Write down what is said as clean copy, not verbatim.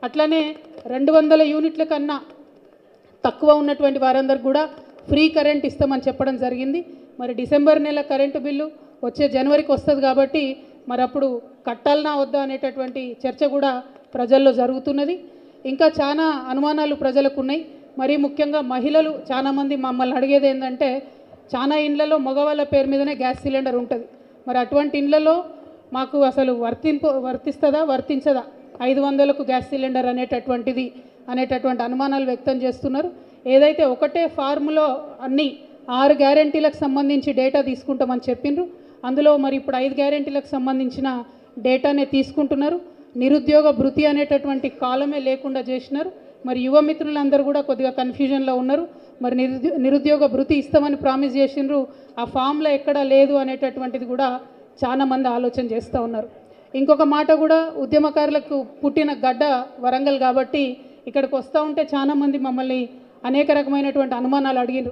అట్లనే 200 యూనిట్ల కన్నా తక్కువ ఉన్నటువంటి వారందరికీ కూడా ఫ్రీ కరెంట్ ఇస్తామని చెప్పడం జరిగింది. మరి డిసెంబర్ నెల కరెంటు బిల్లు వచ్చే జనవరికి వస్తుంది కాబట్టి మరి అప్పుడు కట్టాలనా వద్దా అనేటటువంటి చర్చ కూడా ప్రజల్లో జరుగుతున్నది. ఇంకా చాలా అనుమానాలు ప్రజలకు ఉన్నాయి. మరి ముఖ్యంగా మహిళలు చాలామంది మమ్మల్ని అడిగేది ఏంటంటే చాలా ఇండ్లలో మగవాళ్ళ పేరు మీదనే గ్యాస్ సిలిండర్ ఉంటుంది. మరి అటువంటి ఇండ్లలో మాకు అసలు వర్తించదా 500కు గ్యాస్ సిలిండర్ అనేటటువంటి అనుమానాలు వ్యక్తం చేస్తున్నారు. ఏదైతే ఒకటే ఫార్ములో అన్ని 6 గ్యారెంటీలకు సంబంధించి డేటా తీసుకుంటామని చెప్పిండ్రు. అందులో మరి ఇప్పుడు 5 గ్యారెంటీలకు సంబంధించిన డేటానే తీసుకుంటున్నారు. నిరుద్యోగ భృతి అనేటటువంటి కాలమే లేకుండా చేసినారు. మరి యువ మిత్రులందరూ కూడా కొద్దిగా కన్ఫ్యూజన్లో ఉన్నారు. మరి నిరుద్యోగ భృతి ఇస్తామని ప్రామిస్ చేసిండ్రు, ఆ ఫామ్లో ఎక్కడా లేదు అనేటటువంటిది కూడా చాలామంది ఆలోచన చేస్తూ ఉన్నారు. ఇంకొక మాట కూడా, ఉద్యమకారులకు పుట్టిన గడ్డ వరంగల్ కాబట్టి ఇక్కడికి వస్తూ ఉంటే చాలామంది మమ్మల్ని అనేక రకమైనటువంటి అనుమానాలు అడిగినారు.